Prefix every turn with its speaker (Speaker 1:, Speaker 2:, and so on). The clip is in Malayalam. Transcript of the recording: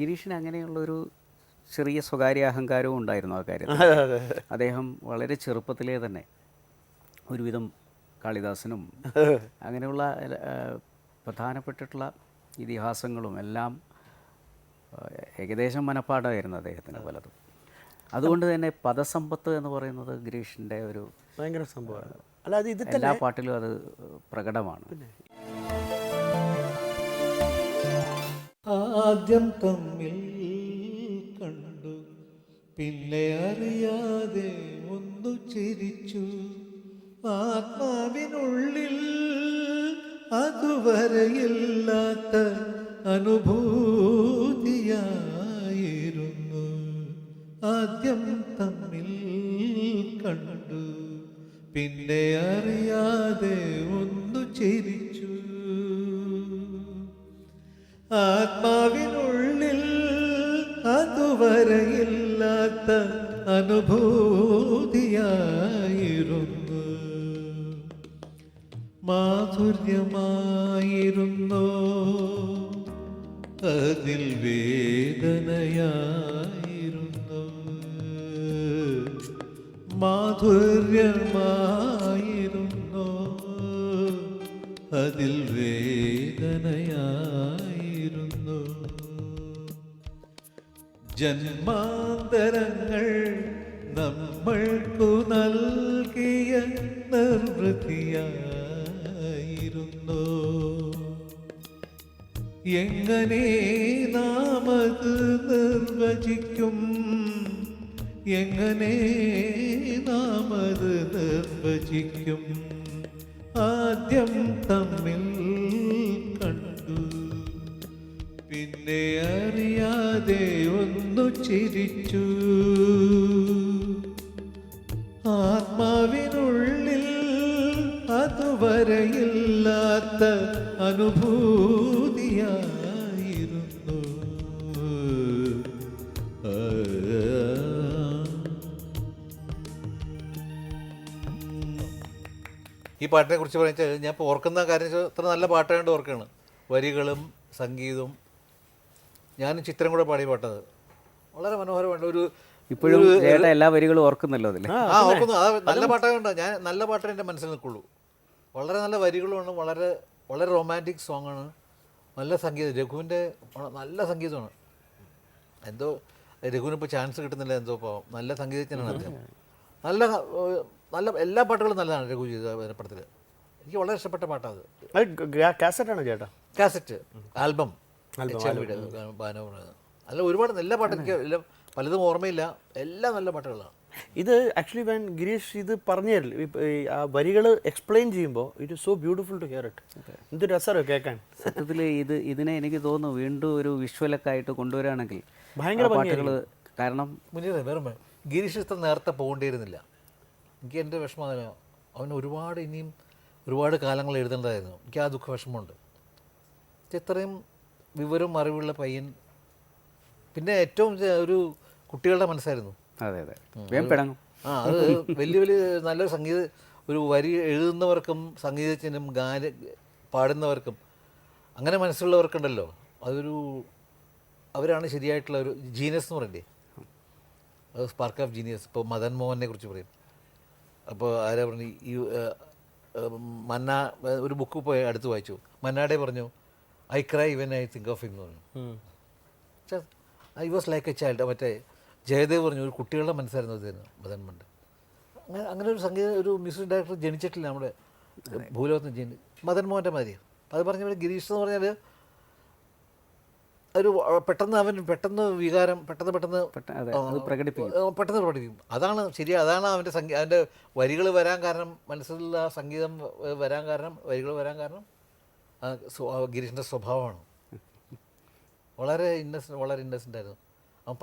Speaker 1: ഗിരീഷിന് അങ്ങനെയുള്ളൊരു ചെറിയ സ്വകാര്യ അഹങ്കാരവും ഉണ്ടായിരുന്നു ആ കാര്യത്തിൽ. അദ്ദേഹം വളരെ ചെറുപ്പത്തിലേ തന്നെ ഒരുവിധം കാളിദാസനും അങ്ങനെയുള്ള പ്രധാനപ്പെട്ടിട്ടുള്ള ഇതിഹാസങ്ങളും എല്ലാം ഏകദേശം മനപ്പാഠമായിരുന്നു അദ്ദേഹത്തിന് പലതും. അതുകൊണ്ട് തന്നെ പദസമ്പത്ത് എന്ന് പറയുന്നത് ഗിരീഷിൻ്റെ ഒരു
Speaker 2: ഭയങ്കര സംഭവമാണ്. അല്ല, അത് ഇത്
Speaker 1: എല്ലാ പാട്ടിലും അത് പ്രകടമാണ്.
Speaker 3: ആദ്യം തമ്മിൽ കണ്ടു, പിന്നെ അറിയാതെ ഒന്നു ചിരിച്ചു, ആത്മാവിനുള്ളിൽ അതുവരെയില്ലാത്ത അനുഭൂതിയായിരുന്നു. ആദ്യം തമ്മിൽ കണ്ടു, പിന്നെ അറിയാതെ ഒന്നു ചിരിച്ചു, ആത്മാവിനുള്ളിൽ അതുവരെയില്ലാത്ത അനുഭൂതിയായിരുന്നു. മാധുര്യമായിരുന്നോ അതിൽ വേദനയായിരുന്നു, മാധുര്യമായിരുന്നോ അതിൽ വേദനയായിരുന്നു. ജന്മാന്തരങ്ങൾ നമ്മൾക്കു നൽകിയ നിർവൃതിയായിരുന്നു. എങ്ങനെ നാം അത് നിർവചിക്കും, എങ്ങനെ നാം അത് നിർവചിക്കും. ആദ്യം തമ്മിൽ കണ്ടു, പിന്നെ അറിയാതെ ഒന്നു ചിരിച്ചു, ആത്മാവിനുള്ളിൽ അതുവരെയില്ലാത്ത അനുഭൂതിയായിരുന്നു.
Speaker 4: ഈ പാട്ടിനെ കുറിച്ച് പറഞ്ഞാൽ ഞാൻ ഇപ്പോൾ ഓർക്കുന്ന കാര്യം ഇത്ര നല്ല പാട്ടായിട്ട് ഓർക്കുകയാണ്. വരികളും സംഗീതവും ഞാനും ചിത്രം കൂടെ പാടിയ പാട്ടത് വളരെ മനോഹരമാണ്. ഒരു
Speaker 1: ഇപ്പോഴും എല്ലാ വരികളും ഓർക്കുന്നല്ലോ അതിൽ.
Speaker 4: ഓർക്കുന്നു. അത് നല്ല പാട്ടായതുകൊണ്ട് ഞാൻ നല്ല പാട്ടേ എൻ്റെ മനസ്സിൽ നിൽക്കുള്ളൂ. വളരെ നല്ല വരികളുമാണ്, വളരെ വളരെ റൊമാൻറ്റിക് സോങ്ങാണ്, നല്ല സംഗീതം. രഘുവിൻ്റെ നല്ല സംഗീതമാണ്. എന്തോ രഘുവിന് ഇപ്പോൾ ചാൻസ് കിട്ടുന്നില്ല, എന്തോ പാവം. നല്ല സംഗീതജ്ഞനാണ് അദ്ദേഹം. നല്ല നല്ല എല്ലാ പാട്ടുകളും നല്ലതാണ് രഘു ചെയ്ത പടത്തിൽ. എനിക്ക് വളരെ ഇഷ്ടപ്പെട്ട പാട്ടാണ് അത്.
Speaker 2: കാസറ്റാണോ ചേട്ടാ?
Speaker 4: കാസറ്റ് ആൽബം ബാനോ. അല്ല, ഒരുപാട് നല്ല പാട്ട് എനിക്ക് എല്ലാം പലതും ഓർമ്മയില്ല, എല്ലാം നല്ല പാട്ടുകളാണ്.
Speaker 2: ഇത് ആക്ച്വലി വേൻ ഗിരീഷ് ഇത് പറഞ്ഞു തരില്ല, ആ വരികൾ എക്സ്പ്ലെയിൻ ചെയ്യുമ്പോൾ it is so beautiful to hear it. എന്ത് രസമാണ് കേൾക്കാൻ.
Speaker 1: സത്യത്തിൽ ഇതിനെ എനിക്ക് തോന്നുന്നു വീണ്ടും ഒരു വിഷ്വലൊക്കെ ആയിട്ട് കൊണ്ടുവരികയാണെങ്കിൽ
Speaker 2: ഭയങ്കര
Speaker 1: പാട്ടുകൾ. കാരണം
Speaker 4: മുന്നേ വേറെ ഗിരീഷ് ഇത്ര നേരത്തെ പോകേണ്ടിയിരുന്നില്ല. എനിക്ക് എൻ്റെ വിഷമം അതിനാണ്. അവൻ ഒരുപാട് ഇനിയും ഒരുപാട് കാലങ്ങൾ എഴുതേണ്ടതായിരുന്നു. എനിക്ക് ആ ദുഃഖ വിഷമമുണ്ട്. ഇത്രയും വിവരവും അറിവുള്ള പയ്യൻ, പിന്നെ ഏറ്റവും ഒരു കുട്ടികളുടെ മനസ്സായിരുന്നു.
Speaker 1: അതെ അതെ, വേഗം പിടങ്ങും.
Speaker 4: അത് വലിയ വലിയ നല്ലൊരു ഒരു വരി എഴുതുന്നവർക്കും സംഗീതജ്ഞനും പാടുന്നവർക്കും അങ്ങനെ മനസ്സുള്ളവർക്കുണ്ടല്ലോ, അവരാണ് ശരിയായിട്ടുള്ള ഒരു ജീനിയസ് എന്ന് പറയണ്ടേ. അത് സ്പാർക്ക് ഓഫ് ജീനിയസ്. ഇപ്പോൾ മദൻ മോഹനെ കുറിച്ച് പറയും. അപ്പോൾ ആരാ പറഞ്ഞു, ഈ മന്ന ഒരു ബുക്ക് പോയി അടുത്ത് വായിച്ചു. മന്നാടെ പറഞ്ഞു, I cry when I think of him എന്ന് പറഞ്ഞു. I was like A child. മറ്റേ ജയദേവ് പറഞ്ഞു, ഒരു കുട്ടികളുടെ മനസ്സായിരുന്നു അദ്ദേഹം മദൻ മണ്ട്. അങ്ങനെ ഒരു ഒരു മ്യൂസിക് ഡയറക്ടർ ജനിച്ചിട്ടില്ല നമ്മുടെ ഭൂലോകത്തിന്. മദൻ മോഹൻ്റെ മാതിരി. അത് പറഞ്ഞ ഗിരീഷ് എന്ന് പറഞ്ഞാൽ ഒരു പെട്ടെന്ന് വികാരം പെട്ടെന്ന് പ്രകടിപ്പിക്കും. അതാണ് ശരി. അതാണ് അവൻ്റെ വരികൾ വരാൻ കാരണം, മനസ്സിലുള്ള സംഗീതം വരാൻ കാരണം, വരികൾ വരാൻ കാരണം ഗിരീഷിൻ്റെ സ്വഭാവമാണ്. വളരെ ഇന്നസെൻ്റ് ആയിരുന്നു അവൻ.